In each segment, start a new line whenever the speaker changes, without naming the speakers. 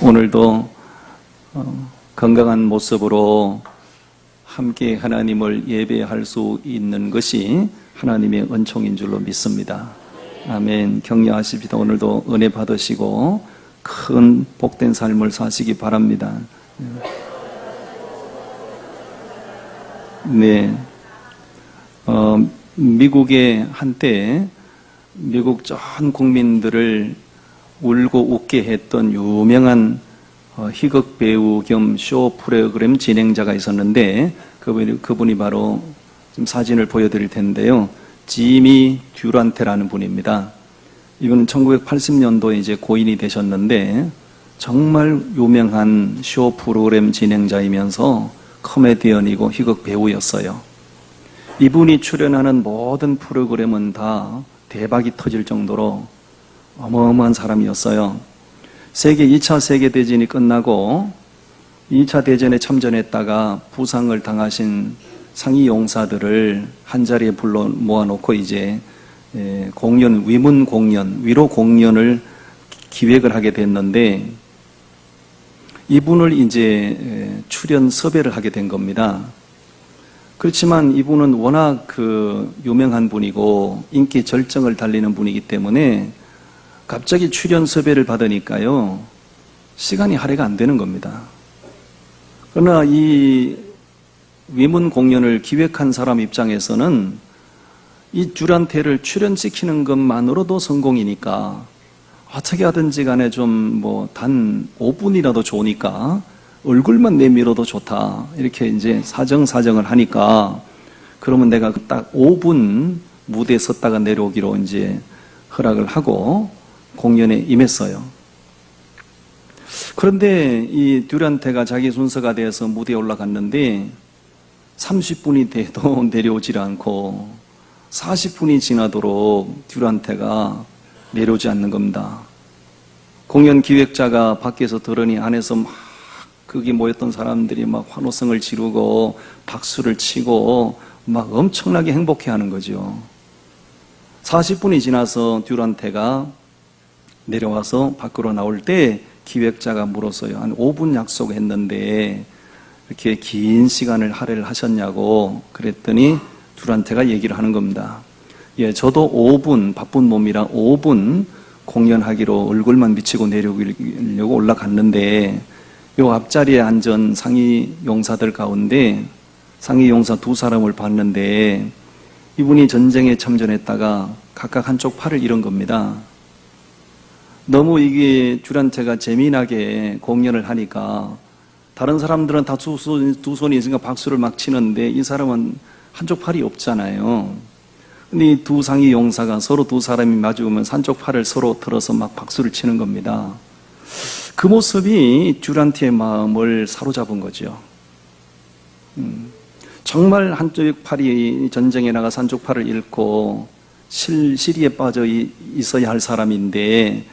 오늘도 건강한 모습으로 함께 하나님을 예배할 수 있는 것이 하나님의 은총인 줄로 믿습니다. 아멘. 격려하십시다. 오늘도 은혜 받으시고 큰 복된 삶을 사시기 바랍니다. 네. 미국에 한때 미국 전 국민들을 울고 웃게 했던 유명한 희극 배우 겸 쇼 프로그램 진행자가 있었는데 그분이 바로 지금 사진을 보여드릴 텐데요. 지미 듀란테라는 분입니다. 이분은 1980년도에 이제 고인이 되셨는데 정말 유명한 쇼 프로그램 진행자이면서 코미디언이고 희극 배우였어요. 이분이 출연하는 모든 프로그램은 다 대박이 터질 정도로 어마어마한 사람이었어요. 2차 세계대전이 끝나고 2차 대전에 참전했다가 부상을 당하신 상위 용사들을 한자리에 불러 모아놓고 이제 공연, 위문 공연, 위로 공연을 기획을 하게 됐는데 이분을 이제 출연 섭외를 하게 된 겁니다. 그렇지만 이분은 워낙 유명한 분이고 인기 절정을 달리는 분이기 때문에 갑자기 출연 섭외를 받으니까요, 시간이 할애가 안 되는 겁니다. 그러나 이 위문 공연을 기획한 사람 입장에서는 이 듀란테를 출연시키는 것만으로도 성공이니까 어떻게 하든지 간에 좀 단 5분이라도 좋으니까 얼굴만 내밀어도 좋다. 이렇게 이제 사정을 하니까 그러면 내가 딱 5분 무대에 섰다가 내려오기로 이제 허락을 하고 공연에 임했어요. 그런데 이 듀란테가 자기 순서가 돼서 무대에 올라갔는데 30분이 돼도 내려오질 않고 40분이 지나도록 듀란테가 내려오지 않는 겁니다. 공연 기획자가 밖에서 들으니 안에서 막 거기 모였던 사람들이 막 환호성을 지르고 박수를 치고 막 엄청나게 행복해하는 거죠. 40분이 지나서 듀란테가 내려와서 밖으로 나올 때 기획자가 물었어요. 한 5분 약속했는데 이렇게 긴 시간을 할애를 하셨냐고 그랬더니 듀란테가 얘기를 하는 겁니다. 예, 저도 5분, 바쁜 몸이라 5분 공연하기로 얼굴만 비치고 내려오려고 올라갔는데 요 앞자리에 앉은 상위 용사들 가운데 상위 용사 2사람을 봤는데 이분이 전쟁에 참전했다가 각각 한쪽 팔을 잃은 겁니다. 너무 이게 듀란테가 재미나게 공연을 하니까 다른 사람들은 다 두 손이 있으니까 박수를 막 치는데 이 사람은 한쪽 팔이 없잖아요. 근데 이 두 상위 용사가 서로 2사람이 마주오면서 한쪽 팔을 서로 들어서 막 박수를 치는 겁니다. 그 모습이 듀란테의 마음을 사로잡은 거죠. 정말 한쪽 팔이 전쟁에 나가서 한쪽 팔을 잃고 시리에 빠져 있어야 할 사람인데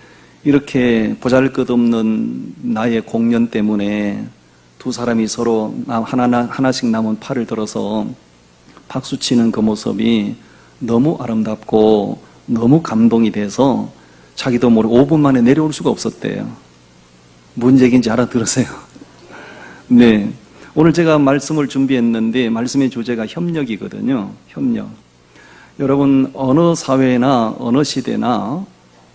이렇게 보잘것없는 나의 공연 때문에 2사람이 서로 하나씩 남은 팔을 들어서 박수치는 그 모습이 너무 아름답고 너무 감동이 돼서 자기도 모르게 5분 만에 내려올 수가 없었대요. 뭔 얘기인지 알아들으세요? 네. 오늘 제가 말씀을 준비했는데 말씀의 주제가 협력이거든요. 협력. 여러분, 어느 사회나 어느 시대나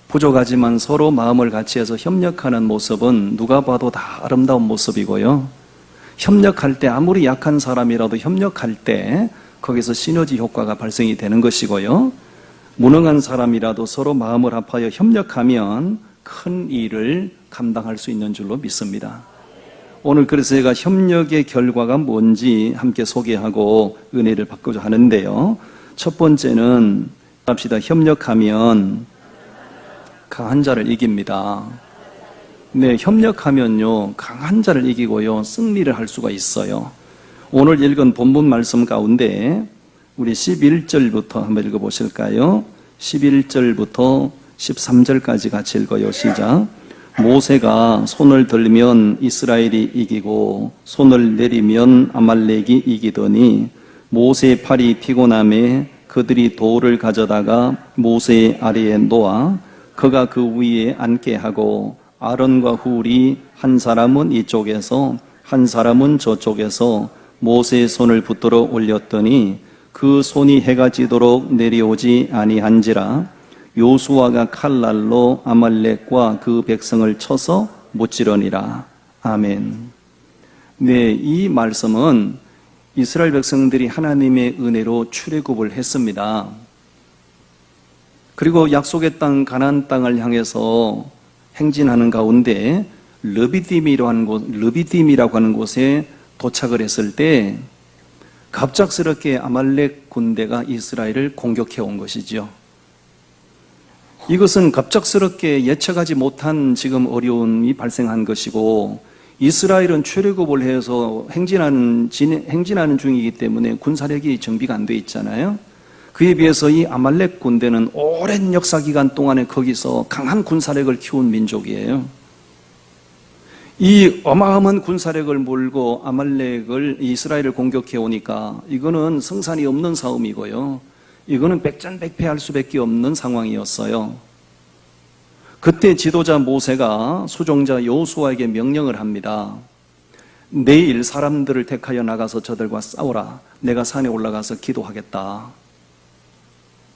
부족하지만 서로 마음을 같이 해서 협력하는 모습은 누가 봐도 다 아름다운 모습이고요. 협력할 때 아무리 약한 사람이라도 협력할 때 거기서 시너지 효과가 발생이 되는 것이고요. 무능한 사람이라도 서로 마음을 합하여 협력하면 큰 일을 감당할 수 있는 줄로 믿습니다. 오늘 그래서 제가 협력의 결과가 뭔지 함께 소개하고 은혜를 받고자 하는데요. 첫 번째는 합시다. 협력하면 강한 자를 이깁니다. 네, 협력하면요 강한 자를 이기고요 승리를 할 수가 있어요. 오늘 읽은 본문 말씀 가운데 우리 11절부터 한번 읽어보실까요? 11절부터 13절까지 같이 읽어요. 시작. 모세가 손을 들면 이스라엘이 이기고 손을 내리면 아말렉이 이기더니 모세의 팔이 피곤함에 그들이 돌을 가져다가 모세의 아래에 놓아 그가 그 위에 앉게 하고 아론과 훌이 한 사람은 이쪽에서 한 사람은 저쪽에서 모세의 손을 붙들어 올렸더니 그 손이 해가 지도록 내려오지 아니한지라. 요수아가 칼날로 아말렉과 그 백성을 쳐서 무찌르니라. 아멘. 네, 이 말씀은 이스라엘 백성들이 하나님의 은혜로 출애굽을 했습니다. 그리고 약속의 땅 가나안 땅을 향해서 행진하는 가운데 르비딤이라고 하는 곳에 도착을 했을 때 갑작스럽게 아말렉 군대가 이스라엘을 공격해 온 것이죠. 이것은 갑작스럽게 예측하지 못한 지금 어려움이 발생한 것이고, 이스라엘은 출애굽을 해서 행진하는 중이기 때문에 군사력이 정비가 안 돼 있잖아요. 그에 비해서 이 아말렉 군대는 오랜 역사 기간 동안에 거기서 강한 군사력을 키운 민족이에요. 이 어마어마한 군사력을 몰고 이스라엘을 공격해 오니까 이거는 승산이 없는 싸움이고요. 이거는 백전백패할 수밖에 없는 상황이었어요. 그때 지도자 모세가 수종자 여호수아에게 명령을 합니다. 내일 사람들을 택하여 나가서 저들과 싸우라. 내가 산에 올라가서 기도하겠다.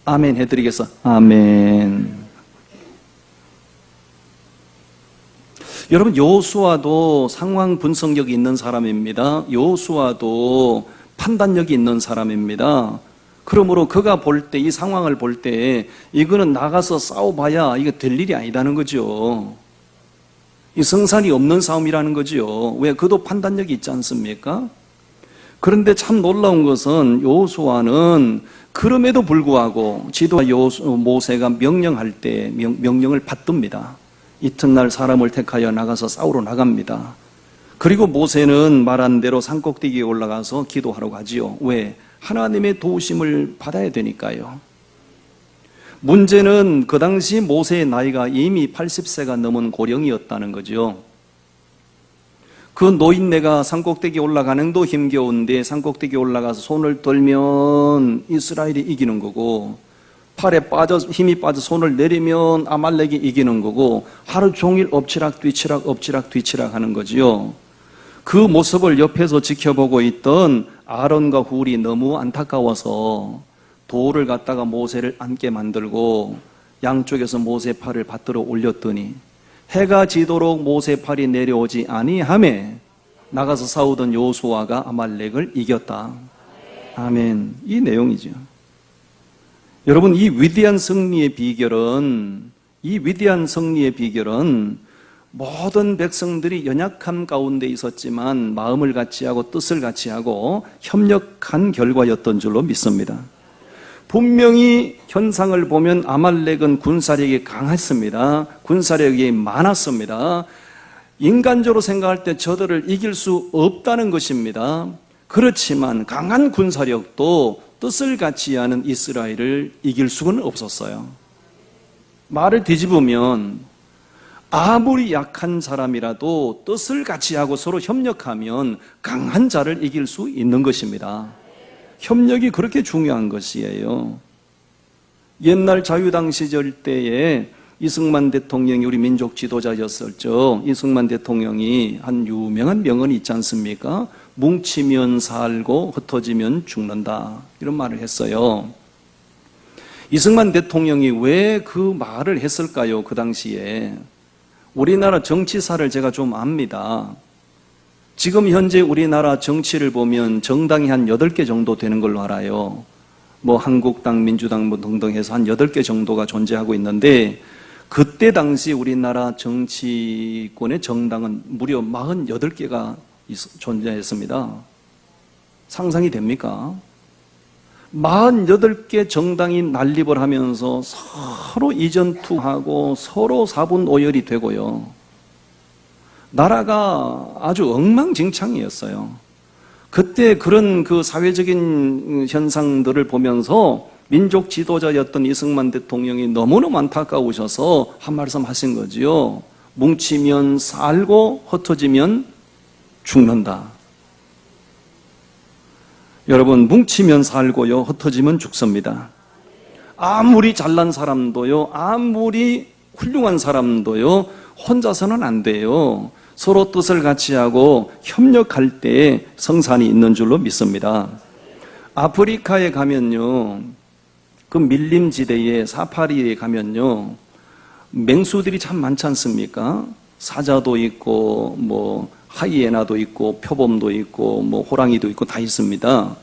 아멘 해드리겠어. 아멘. 여러분, 여호수아도 상황 분석력이 있는 사람입니다. 여호수아도 판단력이 있는 사람입니다. 그러므로 그가 볼 때, 이 상황을 볼 때 이거는 나가서 싸워봐야 이거 될 일이 아니다는 거죠. 이 승산이 없는 싸움이라는 거죠. 왜? 그도 판단력이 있지 않습니까? 그런데 참 놀라운 것은 여호수아는 그럼에도 불구하고 지도자 모세가 명령할 때 명령을 받듭니다. 이튿날 사람을 택하여 나가서 싸우러 나갑니다. 그리고 모세는 말한 대로 산꼭대기에 올라가서 기도하러 가지요. 왜? 하나님의 도우심을 받아야 되니까요. 문제는 그 당시 모세의 나이가 이미 80세가 넘은 고령이었다는 거죠. 그 노인네가 산꼭대기에 올라가는 도 힘겨운데 산꼭대기에 올라가서 손을 들면 이스라엘이 이기는 거고, 팔에 힘이 빠져 손을 내리면 아말렉이 이기는 거고, 하루 종일 엎치락 뒤치락 하는 거지요. 그 모습을 옆에서 지켜보고 있던 아론과 훌이 너무 안타까워서 돌을 갖다가 모세를 앉게 만들고 양쪽에서 모세 팔을 받들어 올렸더니 해가 지도록 모세 팔이 내려오지 아니하매 나가서 싸우던 여호수아가 아말렉을 이겼다. 아멘. 이 내용이죠. 여러분, 이 위대한 승리의 비결은 모든 백성들이 연약함 가운데 있었지만 마음을 같이하고 뜻을 같이하고 협력한 결과였던 줄로 믿습니다. 분명히 현상을 보면 아말렉은 군사력이 강했습니다. 군사력이 많았습니다. 인간적으로 생각할 때 저들을 이길 수 없다는 것입니다. 그렇지만 강한 군사력도 뜻을 같이 하는 이스라엘을 이길 수는 없었어요. 말을 뒤집으면 아무리 약한 사람이라도 뜻을 같이 하고 서로 협력하면 강한 자를 이길 수 있는 것입니다. 협력이 그렇게 중요한 것이에요. 옛날 자유당 시절 때에 이승만 대통령이 우리 민족 지도자였었죠. 이승만 대통령이 한 유명한 명언이 있지 않습니까? 뭉치면 살고 흩어지면 죽는다, 이런 말을 했어요. 이승만 대통령이 왜 그 말을 했을까요? 그 당시에 우리나라 정치사를 제가 좀 압니다. 지금 현재 우리나라 정치를 보면 정당이 한 8개 정도 되는 걸로 알아요. 뭐 한국당, 민주당 뭐 등등 해서 한 8개 정도가 존재하고 있는데, 그때 당시 우리나라 정치권의 정당은 무려 48개가 존재했습니다. 상상이 됩니까? 48개 정당이 난립을 하면서 서로 이전투하고 서로 사분오열이 되고요. 나라가 아주 엉망진창이었어요. 그때 그런 그 사회적인 현상들을 보면서 민족 지도자였던 이승만 대통령이 너무너무 안타까우셔서 한 말씀 하신 거지요. 뭉치면 살고 흩어지면 죽는다. 여러분, 뭉치면 살고요, 흩어지면 죽습니다. 아무리 잘난 사람도요, 아무리 훌륭한 사람도요, 혼자서는 안 돼요. 서로 뜻을 같이 하고 협력할 때 성산이 있는 줄로 믿습니다. 아프리카에 가면요, 그 밀림지대에 사파리에 가면요, 맹수들이 참 많지 않습니까? 사자도 있고, 하이에나도 있고, 표범도 있고, 호랑이도 있고 다 있습니다.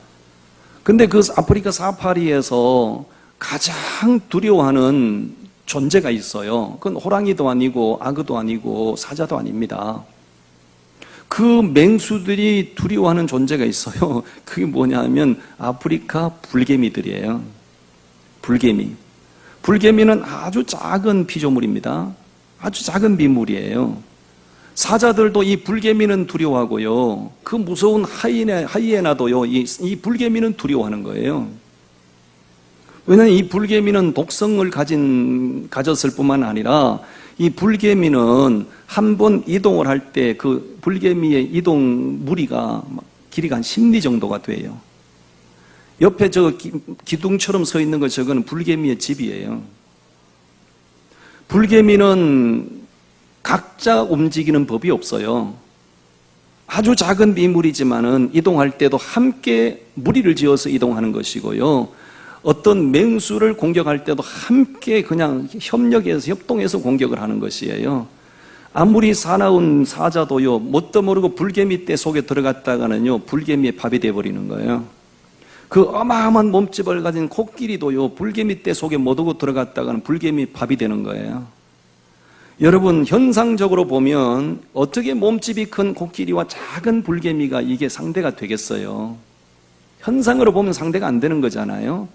근데 그 아프리카 사파리에서 가장 두려워하는 존재가 있어요. 그건 호랑이도 아니고, 악어도 아니고, 사자도 아닙니다. 그 맹수들이 두려워하는 존재가 있어요. 그게 뭐냐 하면 아프리카 불개미들이에요. 불개미. 불개미는 아주 작은 피조물입니다. 아주 작은 비물이에요. 사자들도 이 불개미는 두려워하고요. 그 무서운 하이에나도요, 이 불개미는 두려워하는 거예요. 왜냐하면 이 불개미는 독성을 가졌을 뿐만 아니라 이 불개미는 한 번 이동을 할 때 그 불개미의 이동 무리가 길이가 한 10리 정도가 돼요. 옆에 저 기둥처럼 서 있는 거 저거는 불개미의 집이에요. 불개미는 각자 움직이는 법이 없어요. 아주 작은 비물이지만은 이동할 때도 함께 무리를 지어서 이동하는 것이고요. 어떤 맹수를 공격할 때도 함께 그냥 협력해서 협동해서 공격을 하는 것이에요. 아무리 사나운 사자도요, 뭣도 모르고 불개미 떼 속에 들어갔다가는요, 불개미의 밥이 되어버리는 거예요. 그 어마어마한 몸집을 가진 코끼리도요, 불개미 떼 속에 못 오고 들어갔다가는 불개미 밥이 되는 거예요. 여러분, 현상적으로 보면 어떻게 몸집이 큰 코끼리와 작은 불개미가 이게 상대가 되겠어요? 현상으로 보면 상대가 안 되는 거잖아요.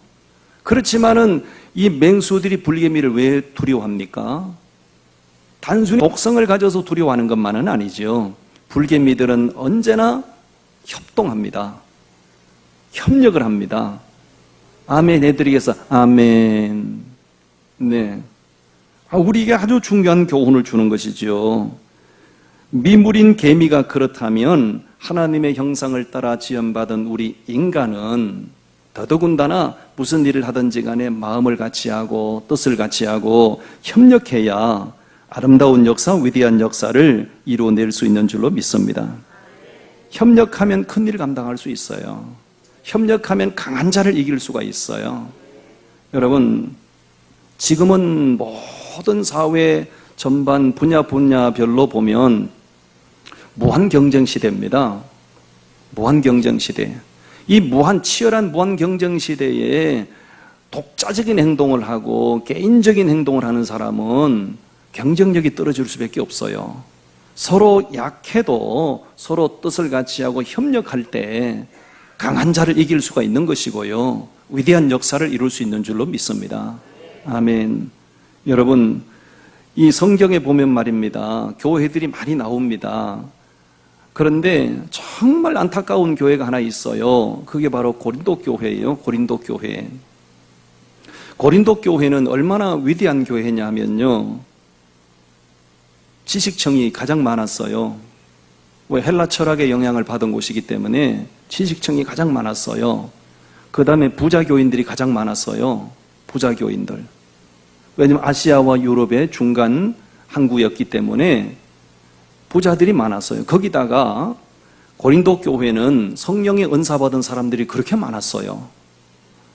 그렇지만은 이 맹수들이 불개미를 왜 두려워합니까? 단순히 독성을 가져서 두려워하는 것만은 아니죠. 불개미들은 언제나 협동합니다. 협력을 합니다. 아멘 해드리겠어. 아멘. 네. 우리에게 아주 중요한 교훈을 주는 것이죠. 미물인 개미가 그렇다면 하나님의 형상을 따라 지음받은 우리 인간은 더더군다나 무슨 일을 하든지 간에 마음을 같이 하고 뜻을 같이 하고 협력해야 아름다운 역사, 위대한 역사를 이루어낼 수 있는 줄로 믿습니다. 협력하면 큰 일을 감당할 수 있어요. 협력하면 강한 자를 이길 수가 있어요. 여러분, 지금은 모든 사회 전반 분야별로 보면 무한 경쟁 시대입니다. 무한 경쟁 시대. 이 치열한 무한 경쟁 시대에 독자적인 행동을 하고 개인적인 행동을 하는 사람은 경쟁력이 떨어질 수밖에 없어요. 서로 약해도 서로 뜻을 같이 하고 협력할 때 강한 자를 이길 수가 있는 것이고요. 위대한 역사를 이룰 수 있는 줄로 믿습니다. 아멘. 여러분, 이 성경에 보면 말입니다. 교회들이 많이 나옵니다. 그런데 정말 안타까운 교회가 하나 있어요. 그게 바로 고린도 교회예요. 고린도 교회. 고린도 교회는 얼마나 위대한 교회냐면요, 지식층이 가장 많았어요. 왜? 헬라 철학의 영향을 받은 곳이기 때문에 지식층이 가장 많았어요. 그 다음에 부자교인들이 가장 많았어요. 부자교인들. 왜냐하면 아시아와 유럽의 중간 항구였기 때문에 부자들이 많았어요. 거기다가 고린도 교회는 성령의 은사 받은 사람들이 그렇게 많았어요.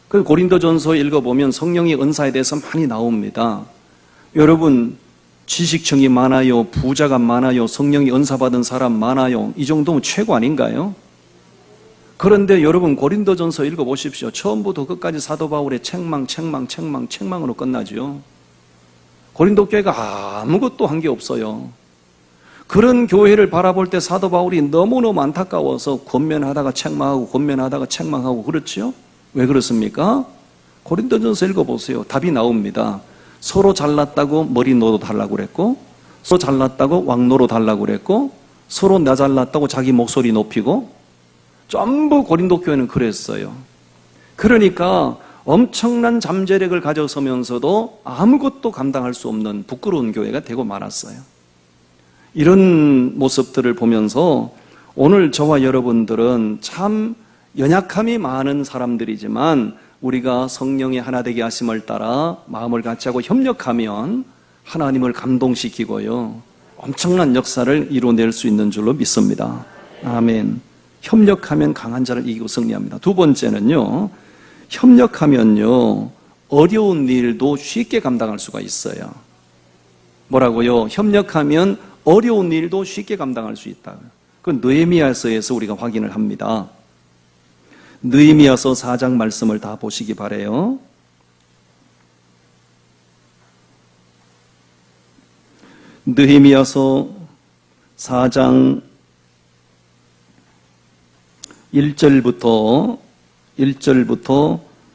그 고린도전서 읽어보면 성령의 은사에 대해서 많이 나옵니다. 여러분, 지식층이 많아요, 부자가 많아요, 성령의 은사 받은 사람 많아요. 이 정도면 최고 아닌가요? 그런데 여러분, 고린도전서 읽어보십시오. 처음부터 끝까지 사도 바울의 책망으로 끝나죠. 고린도 교회가 아무것도 한 게 없어요. 그런 교회를 바라볼 때 사도 바울이 너무너무 안타까워서 권면하다가 책망하고 권면하다가 책망하고 그렇죠? 왜 그렇습니까? 고린도전서 읽어보세요. 답이 나옵니다. 서로 잘났다고 머리 노로 달라고 그랬고, 서로 잘났다고 왕노로 달라고 그랬고, 서로 나 잘났다고 자기 목소리 높이고, 전부 고린도 교회는 그랬어요. 그러니까 엄청난 잠재력을 가져서면서도 아무것도 감당할 수 없는 부끄러운 교회가 되고 말았어요. 이런 모습들을 보면서 오늘 저와 여러분들은 참 연약함이 많은 사람들이지만 우리가 성령의 하나 되게 하심을 따라 마음을 같이 하고 협력하면 하나님을 감동시키고요, 엄청난 역사를 이뤄낼 수 있는 줄로 믿습니다. 아멘. 협력하면 강한 자를 이기고 승리합니다. 두 번째는요, 협력하면요, 어려운 일도 쉽게 감당할 수가 있어요. 뭐라고요? 협력하면 어려운 일도 쉽게 감당할 수 있다. 그 느헤미야서에서 우리가 확인을 합니다. 느헤미야서 4장 말씀을 다 보시기 바라요. 느헤미야서 4장 1절부터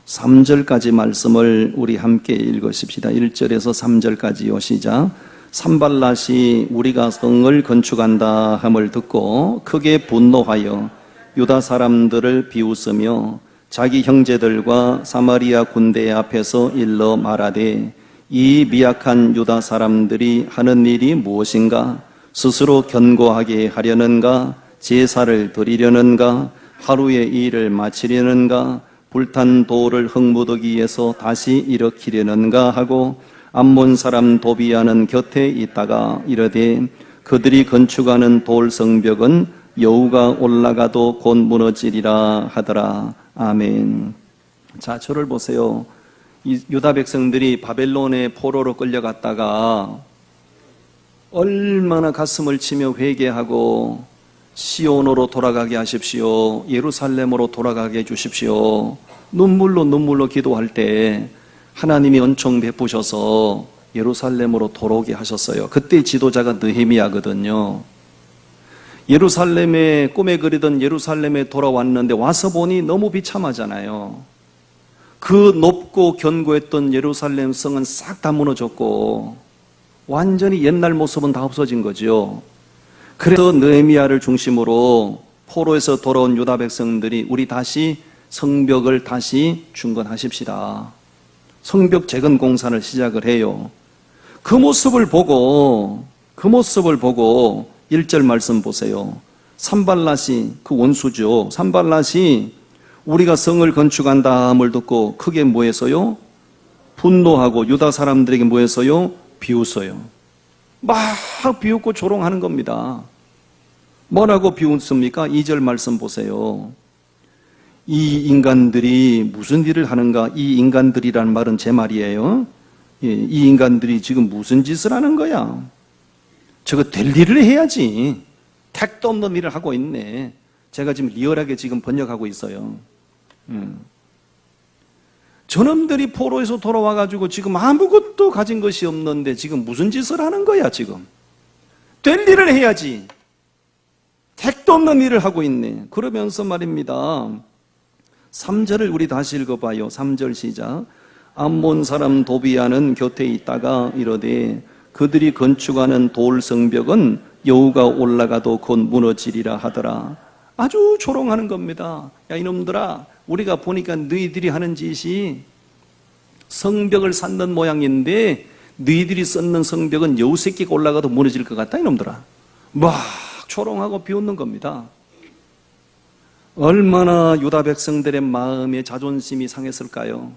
3절까지 말씀을 우리 함께 읽으십시다. 1절에서 3절까지요. 시작. 산발랏이 우리가 성을 건축한다 함을 듣고 크게 분노하여 유다 사람들을 비웃으며 자기 형제들과 사마리아 군대 앞에서 일러 말하되 이 미약한 유다 사람들이 하는 일이 무엇인가? 스스로 견고하게 하려는가? 제사를 드리려는가? 하루의 일을 마치려는가? 불탄 돌을 흙무더기에서 다시 일으키려는가 하고 암몬 사람 도비아는 곁에 있다가 이르되 그들이 건축하는 돌 성벽은 여우가 올라가도 곧 무너지리라 하더라. 아멘. 자, 저를 보세요. 이 유다 백성들이 바벨론의 포로로 끌려갔다가 얼마나 가슴을 치며 회개하고 시온으로 돌아가게 하십시오. 예루살렘으로 돌아가게 해주십시오. 눈물로 기도할 때 하나님이 은총 베푸셔서 예루살렘으로 돌아오게 하셨어요. 그때 지도자가 느헤미야거든요. 예루살렘에 꿈에 그리던 예루살렘에 돌아왔는데 와서 보니 너무 비참하잖아요. 그 높고 견고했던 예루살렘 성은 싹 다 무너졌고 완전히 옛날 모습은 다 없어진 거죠. 그래서 느헤미야를 중심으로 포로에서 돌아온 유다 백성들이 우리 다시 성벽을 다시 중건하십시다. 성벽 재건 공사를 시작을 해요. 그 모습을 보고 1절 말씀 보세요. 산발랏이, 그 원수죠. 산발랏이 우리가 성을 건축한다 함을 듣고 크게 뭐 했어요? 분노하고 유다 사람들에게 뭐 했어요? 비웃어요. 막 비웃고 조롱하는 겁니다. 뭐라고 비웃습니까? 2절 말씀 보세요. 이 인간들이 무슨 일을 하는가? 이 인간들이라는 말은 제 말이에요. 이 인간들이 지금 무슨 짓을 하는 거야? 저거 될 일을 해야지. 택도 없는 일을 하고 있네. 제가 지금 리얼하게 지금 번역하고 있어요. 저놈들이 포로에서 돌아와가지고 지금 아무것도 가진 것이 없는데 지금 무슨 짓을 하는 거야 지금. 될 일을 해야지. 택도 없는 일을 하고 있네. 그러면서 말입니다. 3절을 우리 다시 읽어봐요. 3절 시작. 암몬 사람 도비아는 곁에 있다가 이르되 그들이 건축하는 돌 성벽은 여우가 올라가도 곧 무너지리라 하더라. 아주 조롱하는 겁니다. 야 이놈들아, 우리가 보니까 너희들이 하는 짓이 성벽을 쌓는 모양인데 너희들이 쌓는 성벽은 여우 새끼가 올라가도 무너질 것 같다 이놈들아. 막 조롱하고 비웃는 겁니다. 얼마나 유다 백성들의 마음에 자존심이 상했을까요?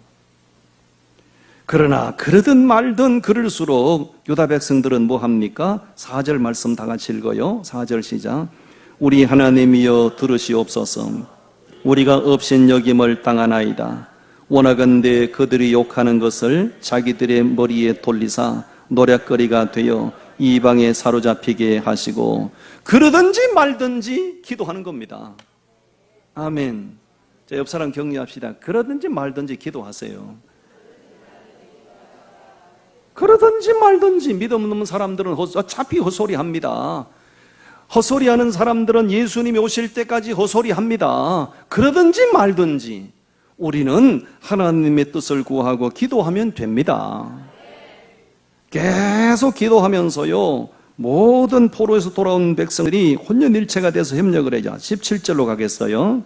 그러나 그러든 말든 그럴수록 유다 백성들은 뭐 합니까? 4절 말씀 다 같이 읽어요. 4절 시작. 우리 하나님이여 들으시옵소서. 우리가 업신여김을 당하나이다. 원하건대 그들이 욕하는 것을 자기들의 머리에 돌리사 노략거리가 되어 이방에 사로잡히게 하시고, 그러든지 말든지 기도하는 겁니다. 아멘. 자, 옆 사람 격려합시다. 그러든지 말든지 기도하세요. 그러든지 말든지. 믿음 없는 사람들은 어차피 헛소리합니다. 헛소리하는 사람들은 예수님이 오실 때까지 헛소리합니다. 그러든지 말든지 우리는 하나님의 뜻을 구하고 기도하면 됩니다. 계속 기도하면서요, 모든 포로에서 돌아온 백성들이 혼연일체가 돼서 협력을 해자. 17절로 가겠어요.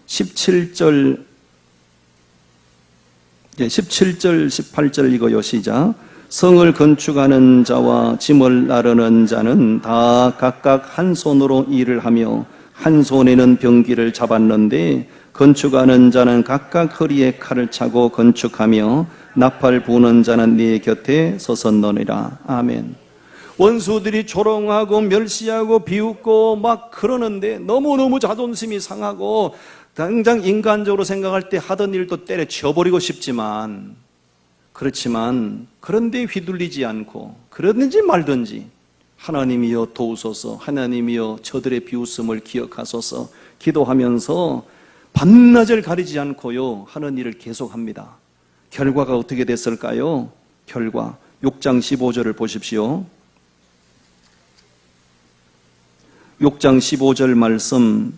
17절, 18절 이거요. 시작. 성을 건축하는 자와 짐을 나르는 자는 다 각각 한 손으로 일을 하며 한 손에는 병기를 잡았는데, 건축하는 자는 각각 허리에 칼을 차고 건축하며 나팔 부는 자는 네 곁에 서섰느니라. 아멘. 원수들이 조롱하고 멸시하고 비웃고 막 그러는데 너무너무 자존심이 상하고 당장 인간적으로 생각할 때 하던 일도 때려치워버리고 싶지만, 그렇지만 그런데 휘둘리지 않고 그러든지 말든지 하나님이여 도우소서, 하나님이여 저들의 비웃음을 기억하소서 기도하면서 밤낮을 가리지 않고요 하는 일을 계속합니다. 결과가 어떻게 됐을까요? 결과 6장 15절을 보십시오. 6장 15절 말씀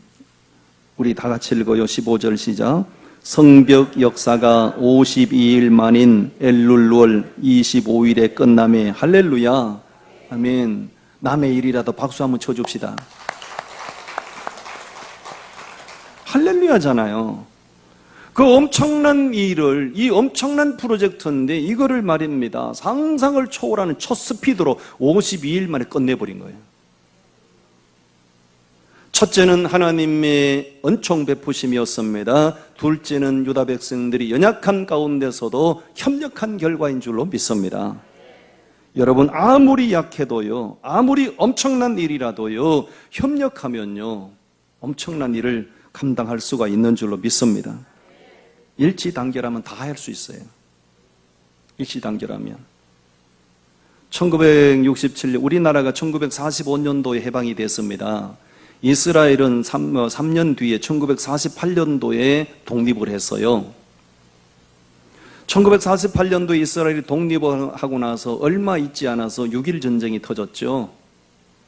우리 다 같이 읽어요. 15절 시작. 성벽 역사가 52일 만인 엘룰월 25일에 끝남에 할렐루야. 아멘. 남의 일이라도 박수 한번 쳐줍시다. 할렐루야잖아요. 그 엄청난 일을, 이 엄청난 프로젝트인데 이거를 말입니다. 상상을 초월하는 첫 스피드로 52일 만에 끝내버린 거예요. 첫째는 하나님의 은총 베푸심이었습니다. 둘째는 유다 백성들이 연약한 가운데서도 협력한 결과인 줄로 믿습니다. 여러분, 아무리 약해도요, 아무리 엄청난 일이라도요, 협력하면요 엄청난 일을 감당할 수가 있는 줄로 믿습니다. 일치단결하면 다 할 수 있어요. 일치단결하면. 1967년, 우리나라가 1945년도에 해방이 됐습니다. 이스라엘은 3년 뒤에 1948년도에 독립을 했어요. 1948년도에 이스라엘이 독립을 하고 나서 얼마 있지 않아서 6.1 전쟁이 터졌죠.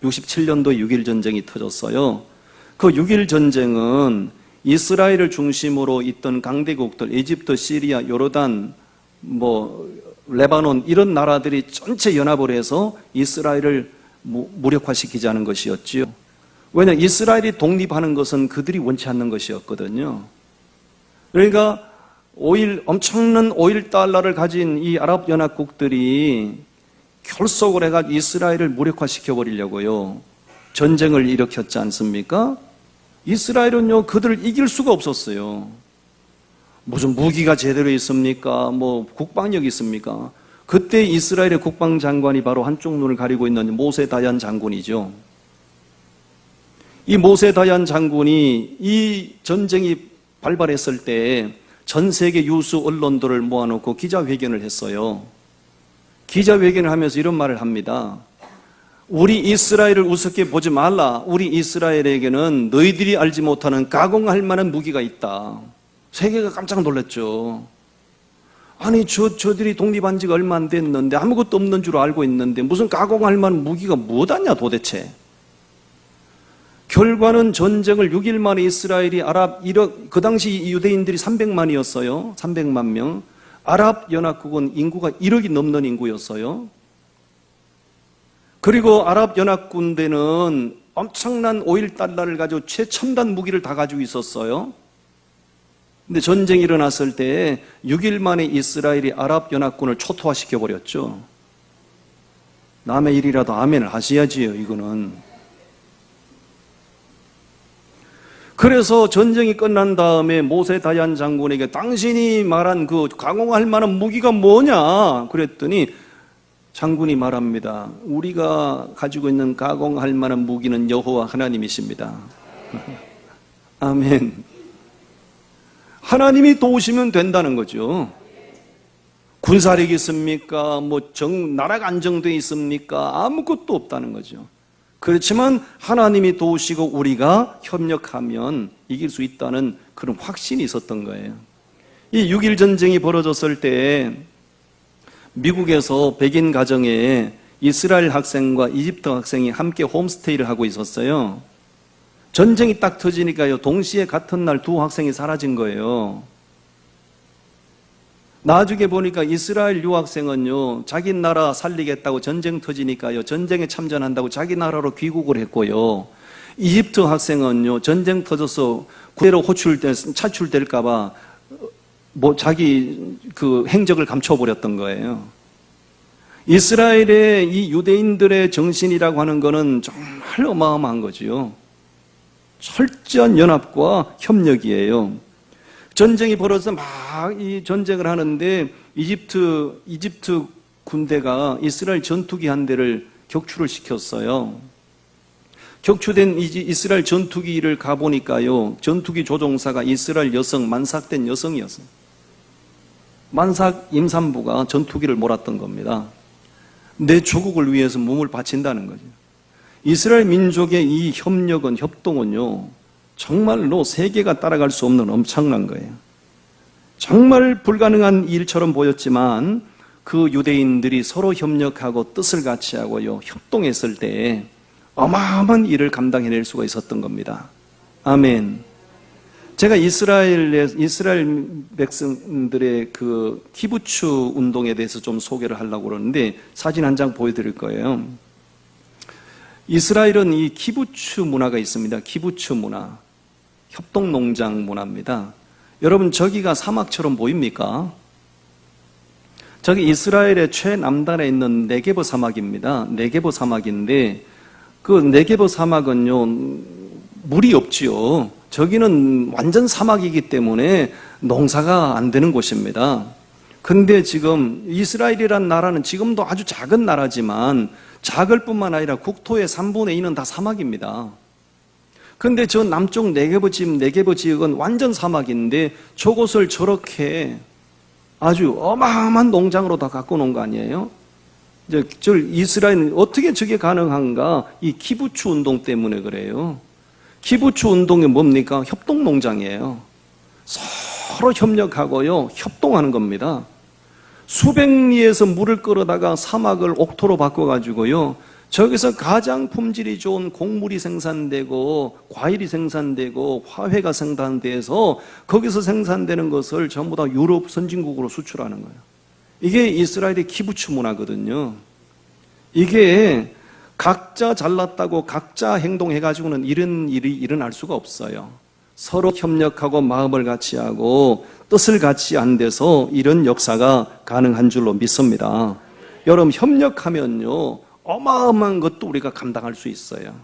67년도에 6.1 전쟁이 터졌어요. 그 6.1 전쟁은 이스라엘을 중심으로 있던 강대국들, 이집트, 시리아, 요르단, 레바논 이런 나라들이 전체 연합을 해서 이스라엘을 무력화시키자는 것이었지요. 왜냐, 이스라엘이 독립하는 것은 그들이 원치 않는 것이었거든요. 그러니까 엄청난 오일 달러를 가진 이 아랍 연합국들이 결속을 해가지고 이스라엘을 무력화시켜 버리려고요 전쟁을 일으켰지 않습니까? 이스라엘은요 그들을 이길 수가 없었어요. 무슨 무기가 제대로 있습니까? 국방력이 있습니까? 그때 이스라엘의 국방장관이 바로 한쪽 눈을 가리고 있는 모세 다얀 장군이죠. 이 모세 다얀 장군이 이 전쟁이 발발했을 때 전 세계 유수 언론들을 모아놓고 기자회견을 했어요. 기자회견을 하면서 이런 말을 합니다. 우리 이스라엘을 우습게 보지 말라. 우리 이스라엘에게는 너희들이 알지 못하는 가공할 만한 무기가 있다. 세계가 깜짝 놀랐죠. 아니 저들이 독립한 지가 얼마 안 됐는데 아무것도 없는 줄 알고 있는데 무슨 가공할 만한 무기가 뭐다냐 도대체. 결과는 전쟁을 6일 만에 이스라엘이 그 당시 유대인들이 300만이었어요. 300만 명. 아랍연합국은 인구가 1억이 넘는 인구였어요. 그리고 아랍연합군대는 엄청난 오일 달러를 가지고 최첨단 무기를 다 가지고 있었어요. 근데 전쟁이 일어났을 때 6일 만에 이스라엘이 아랍연합군을 초토화시켜버렸죠. 남의 일이라도 아멘을 하셔야지요, 이거는. 그래서 전쟁이 끝난 다음에 모세 다얀 장군에게 당신이 말한 그 가공할 만한 무기가 뭐냐? 그랬더니 장군이 말합니다. 우리가 가지고 있는 가공할 만한 무기는 여호와 하나님이십니다. 아멘. 하나님이 도우시면 된다는 거죠. 군사력이 있습니까? 나라가 안정되어 있습니까? 아무것도 없다는 거죠. 그렇지만 하나님이 도우시고 우리가 협력하면 이길 수 있다는 그런 확신이 있었던 거예요. 이 6.1 전쟁이 벌어졌을 때 미국에서 백인 가정에 이스라엘 학생과 이집트 학생이 함께 홈스테이를 하고 있었어요. 전쟁이 딱 터지니까요 동시에 같은 날 두 학생이 사라진 거예요. 나중에 보니까 이스라엘 유학생은요 자기 나라 살리겠다고 전쟁 터지니까요 전쟁에 참전한다고 자기 나라로 귀국을 했고요, 이집트 학생은요 전쟁 터져서 그대로 차출될까 봐 자기 그 행적을 감춰버렸던 거예요. 이스라엘의 이 유대인들의 정신이라고 하는 거는 정말 어마어마한 거지요. 철저한 연합과 협력이에요. 전쟁이 벌어져서 막 이 전쟁을 하는데 이집트 군대가 이스라엘 전투기 한 대를 격추를 시켰어요. 격추된 이스라엘 전투기를 가보니까요, 전투기 조종사가 이스라엘 여성, 만삭된 여성이었어요. 만삭 임산부가 전투기를 몰았던 겁니다. 내 조국을 위해서 몸을 바친다는 거죠. 이스라엘 민족의 이 협동은요, 정말로 세계가 따라갈 수 없는 엄청난 거예요. 정말 불가능한 일처럼 보였지만 그 유대인들이 서로 협력하고 뜻을 같이 하고요, 협동했을 때 어마어마한 일을 감당해낼 수가 있었던 겁니다. 아멘. 제가 이스라엘 백성들의 그 키부츠 운동에 대해서 좀 소개를 하려고 그러는데 사진 한 장 보여드릴 거예요. 이스라엘은 이 키부츠 문화가 있습니다. 키부츠 문화. 협동농장 문화입니다. 여러분, 저기가 사막처럼 보입니까? 저기 이스라엘의 최남단에 있는 네게브 사막입니다. 네게브 사막인데 그 네게브 사막은요, 물이 없지요. 저기는 완전 사막이기 때문에 농사가 안 되는 곳입니다. 근데 지금 이스라엘이란 나라는 지금도 아주 작은 나라지만 작을 뿐만 아니라 국토의 3분의 2는 다 사막입니다. 근데 저 남쪽 네게브 지역은 완전 사막인데 저곳을 저렇게 아주 어마어마한 농장으로 다 갖고 놓은 거 아니에요? 저 이스라엘은 어떻게 저게 가능한가? 이 키부츠 운동 때문에 그래요. 키부츠 운동이 뭡니까? 협동농장이에요. 서로 협력하고요, 협동하는 겁니다. 수백 리에서 물을 끌어다가 사막을 옥토로 바꿔가지고요, 저기서 가장 품질이 좋은 곡물이 생산되고 과일이 생산되고 화훼가 생산돼서 거기서 생산되는 것을 전부 다 유럽 선진국으로 수출하는 거예요. 이게 이스라엘의 키부츠 문화거든요. 이게 각자 잘났다고 각자 행동해가지고는 이런 일이 일어날 수가 없어요. 서로 협력하고 마음을 같이 하고 뜻을 같이 안 돼서 이런 역사가 가능한 줄로 믿습니다. 여러분, 협력하면요, 어마어마한 것도 우리가 감당할 수 있어요.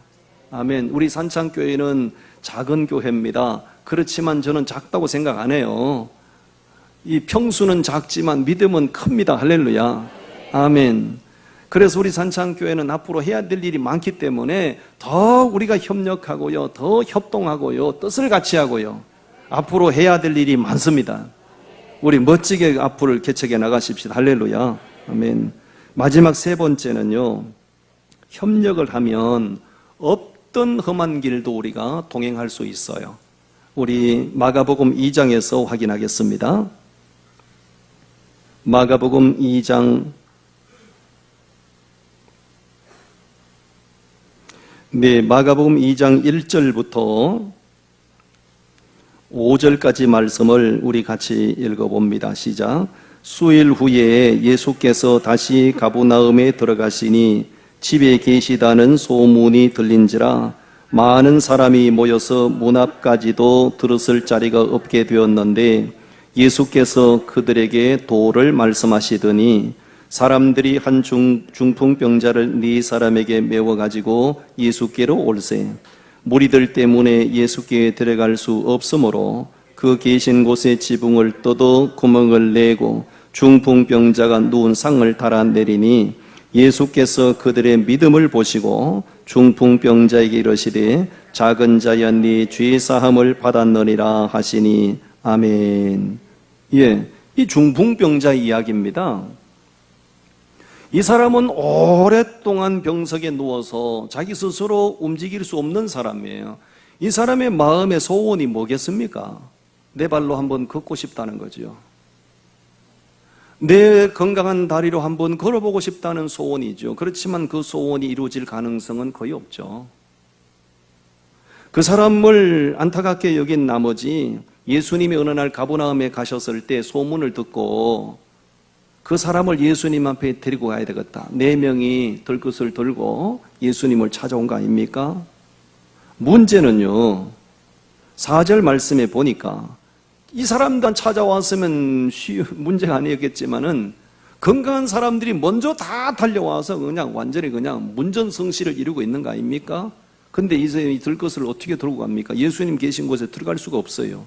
아멘. 우리 산창교회는 작은 교회입니다. 그렇지만 저는 작다고 생각 안 해요. 이 평수는 작지만 믿음은 큽니다. 할렐루야. 아멘. 그래서 우리 산창교회는 앞으로 해야 될 일이 많기 때문에 더 우리가 협력하고요, 더 협동하고요, 뜻을 같이 하고요, 앞으로 해야 될 일이 많습니다. 우리 멋지게 앞으로 개척해 나가십시다. 할렐루야. 아멘. 마지막 세 번째는요, 협력을 하면 어떤 험한 길도 우리가 동행할 수 있어요. 우리 마가복음 2장에서 확인하겠습니다. 마가복음 2장 마가복음 2장 1절부터 5절까지 말씀을 우리 같이 읽어봅니다. 시작. 수일 후에 예수께서 다시 가버나움에 들어가시니 집에 계시다는 소문이 들린지라 많은 사람이 모여서 문 앞까지도 들었을 자리가 없게 되었는데 예수께서 그들에게 도를 말씀하시더니 사람들이 한 중풍병자를 네 사람에게 메워가지고 예수께로 올세. 무리들 때문에 예수께 들어갈 수 없으므로 그 계신 곳에 지붕을 뜯어 구멍을 내고 중풍병자가 누운 상을 달아내리니 예수께서 그들의 믿음을 보시고 중풍병자에게 이르시되 작은 자여 네 죄 사함을 받았느니라 하시니 아멘. 예, 이 중풍병자 이야기입니다. 이 사람은 오랫동안 병석에 누워서 자기 스스로 움직일 수 없는 사람이에요. 이 사람의 마음의 소원이 뭐겠습니까? 내 발로 한번 걷고 싶다는 거죠. 내 건강한 다리로 한번 걸어보고 싶다는 소원이죠. 그렇지만 그 소원이 이루어질 가능성은 거의 없죠. 그 사람을 안타깝게 여긴 나머지 예수님이 어느 날 가버나움에 가셨을 때 소문을 듣고 그 사람을 예수님 앞에 데리고 가야 되겠다. 4명이 들것을 들고 예수님을 찾아온 거 아닙니까? 문제는요, 4절 말씀에 보니까 이 사람들 찾아왔으면 문제가 아니었겠지만은 건강한 사람들이 먼저 다 달려와서 그냥 완전히 그냥 문전성시를 이루고 있는 거 아닙니까? 근데 이 사람이 들것을 어떻게 들고 갑니까? 예수님 계신 곳에 들어갈 수가 없어요.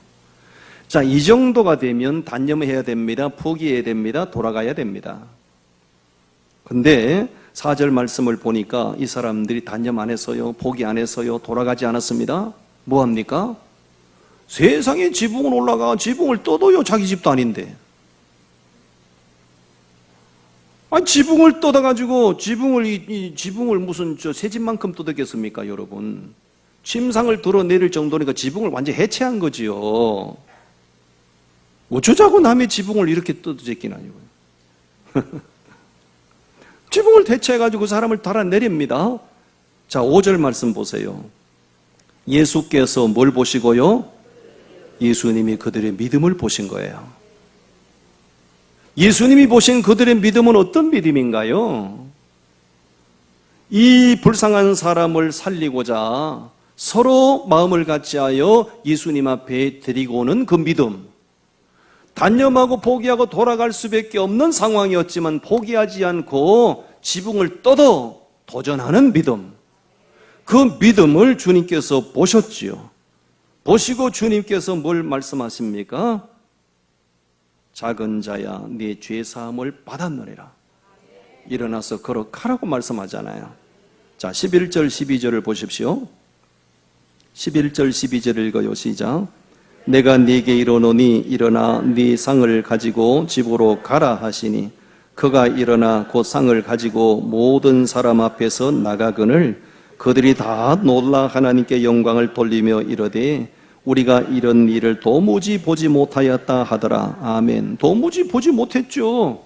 자, 이 정도가 되면 단념해야 됩니다. 포기해야 됩니다. 돌아가야 됩니다. 근데 4절 말씀을 보니까 이 사람들이 단념 안 했어요. 포기 안 했어요. 돌아가지 않았습니다. 뭐합니까? 세상에 지붕을 올라가 지붕을 떠도요. 자기 집도 아닌데. 아니, 지붕을 떠다가지고 지붕을 무슨 새 집만큼 떠들겠습니까, 여러분? 침상을 들어내릴 정도니까 지붕을 완전 해체한 거지요. 어쩌자고 남의 지붕을 이렇게 떠들겠기나요? 지붕을 대체해가지고 그 사람을 달아내립니다. 자, 5절 말씀 보세요. 예수께서 뭘 보시고요? 예수님이 그들의 믿음을 보신 거예요. 예수님이 보신 그들의 믿음은 어떤 믿음인가요? 이 불쌍한 사람을 살리고자 서로 마음을 같이하여 예수님 앞에 드리고 오는 그 믿음, 단념하고 포기하고 돌아갈 수밖에 없는 상황이었지만 포기하지 않고 지붕을 떠도 도전하는 믿음, 그 믿음을 주님께서 보셨지요. 보시고 주님께서 뭘 말씀하십니까? 작은 자야 네 죄사함을 받았느니라. 일어나서 걸어가라고 말씀하잖아요. 자, 11절 12절을 보십시오. 11절 12절을 읽어요. 시작. 내가 네게 이르노니 일어나 네 상을 가지고 집으로 가라 하시니 그가 일어나 그 상을 가지고 모든 사람 앞에서 나가거늘 그들이 다 놀라 하나님께 영광을 돌리며 이르되 우리가 이런 일을 도무지 보지 못하였다 하더라. 아멘. 도무지 보지 못했죠.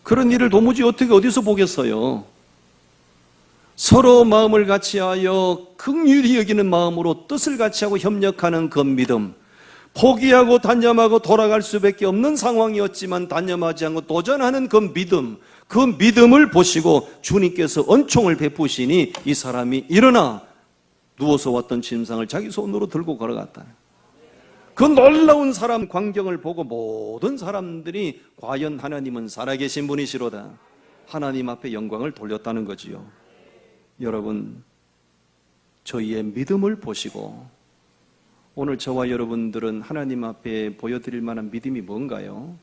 그런 일을 도무지 어디서 보겠어요? 서로 마음을 같이하여 긍휼히 여기는 마음으로 뜻을 같이하고 협력하는 그 믿음, 포기하고 단념하고 돌아갈 수밖에 없는 상황이었지만 단념하지 않고 도전하는 그 믿음, 그 믿음을 보시고 주님께서 은총을 베푸시니 이 사람이 일어나 누워서 왔던 침상을 자기 손으로 들고 걸어갔다. 그 놀라운 사람 광경을 보고 모든 사람들이 과연 하나님은 살아계신 분이시로다, 하나님 앞에 영광을 돌렸다는 거지요. 여러분, 저희의 믿음을 보시고 오늘 저와 여러분들은 하나님 앞에 보여드릴 만한 믿음이 뭔가요?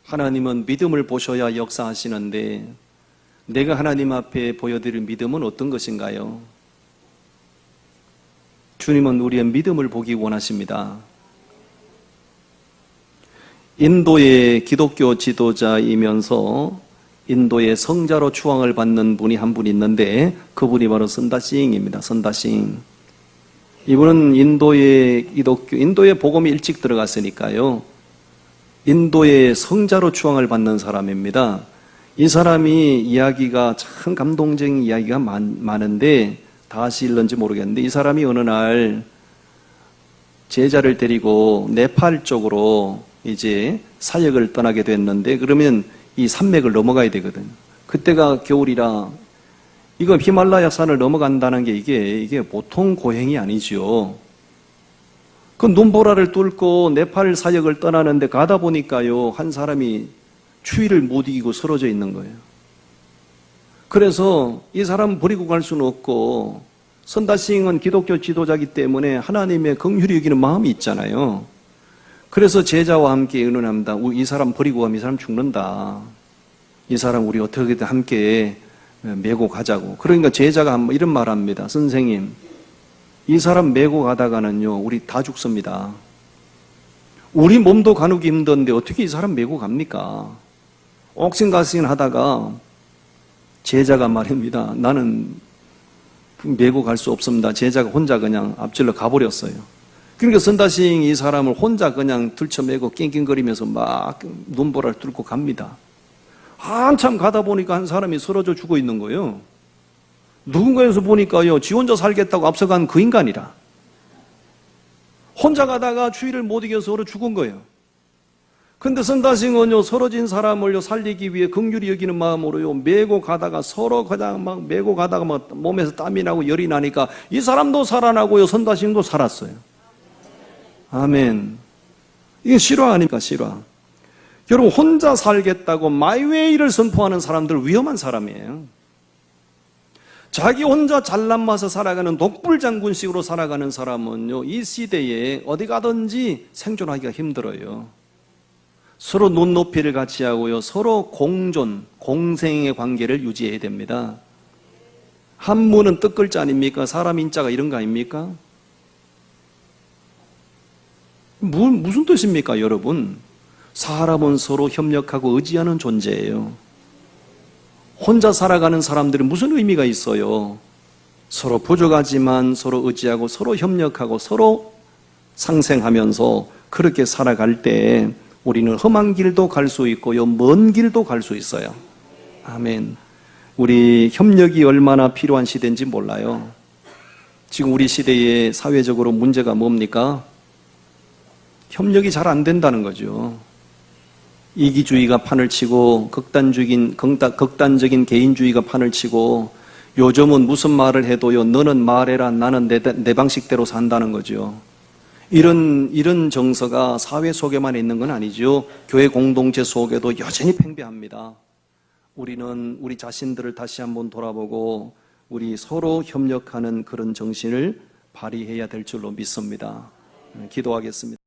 하나님은 믿음을 보셔야 역사하시는데 내가 하나님 앞에 보여드릴 믿음은 어떤 것인가요? 주님은 우리의 믿음을 보기 원하십니다. 인도의 기독교 지도자이면서 인도의 성자로 추앙을 받는 분이 한 분 있는데 그분이 바로 선다싱입니다. 선다싱. 이분은 인도의 복음이 일찍 들어갔으니까요. 인도의 성자로 추앙을 받는 사람입니다. 이 사람이 이야기가 참 감동적인 이야기가 많은데 다 실는지 모르겠는데 이 사람이 어느 날 제자를 데리고 네팔 쪽으로 이제 사역을 떠나게 됐는데 그러면 이 산맥을 넘어가야 되거든. 그때가 겨울이라 이거 히말라야 산을 넘어간다는 게 이게 보통 고행이 아니죠. 그 눈보라를 뚫고 네팔 사역을 떠나는데 가다 보니까요 한 사람이 추위를 못 이기고 쓰러져 있는 거예요. 그래서 이 사람 버리고 갈 수는 없고 선다싱은 기독교 지도자이기 때문에 하나님의 긍휼히 여기는 마음이 있잖아요. 그래서 제자와 함께 의논합니다. 이 사람 버리고 가면 이 사람 죽는다. 이 사람 우리 어떻게든 함께 메고 가자고. 그러니까 제자가 이런 말 합니다. 선생님, 이 사람 메고 가다가는요 우리 다 죽습니다. 우리 몸도 가누기 힘든데 어떻게 이 사람 메고 갑니까? 옥신각신 하다가 제자가 말입니다. 나는 메고 갈 수 없습니다. 제자가 혼자 그냥 앞질러 가버렸어요. 그러니까 선다싱 이 사람을 혼자 그냥 들쳐매고 낑낑거리면서 막 눈보라를 뚫고 갑니다. 한참 가다 보니까 한 사람이 쓰러져 죽어 있는 거예요. 누군가에서 보니까요 지 혼자 살겠다고 앞서간 그 인간이라. 혼자 가다가 추위를 못 이겨서 서로 죽은 거예요. 근데 선다싱은요 쓰러진 사람을 살리기 위해 긍휼히 여기는 마음으로요 메고 가다가 서로 그냥 막 메고 가다가 막 몸에서 땀이 나고 열이 나니까 이 사람도 살아나고요 선다싱도 살았어요. 아멘. 이게 실화 아닙니까? 실화. 여러분, 혼자 살겠다고 마이웨이를 선포하는 사람들 위험한 사람이에요. 자기 혼자 잘난마서 살아가는 독불장군식으로 살아가는 사람은요 이 시대에 어디 가든지 생존하기가 힘들어요. 서로 눈높이를 같이 하고요. 서로 공존, 공생의 관계를 유지해야 됩니다. 한문은 뜻글자 아닙니까? 사람 인자가 이런 거 아닙니까? 무슨 뜻입니까, 여러분? 사람은 서로 협력하고 의지하는 존재예요. 혼자 살아가는 사람들은 무슨 의미가 있어요? 서로 부족하지만 서로 의지하고 서로 협력하고 서로 상생하면서 그렇게 살아갈 때 우리는 험한 길도 갈 수 있고요, 먼 길도 갈 수 있어요. 아멘. 우리 협력이 얼마나 필요한 시대인지 몰라요. 지금 우리 시대에 사회적으로 문제가 뭡니까? 협력이 잘 안 된다는 거죠. 이기주의가 판을 치고 극단적인 개인주의가 판을 치고 요즘은 무슨 말을 해도요, 너는 말해라, 나는 내 방식대로 산다는 거죠. 이런 정서가 사회 속에만 있는 건 아니죠. 교회 공동체 속에도 여전히 팽배합니다. 우리는 우리 자신들을 다시 한번 돌아보고 우리 서로 협력하는 그런 정신을 발휘해야 될 줄로 믿습니다. 기도하겠습니다.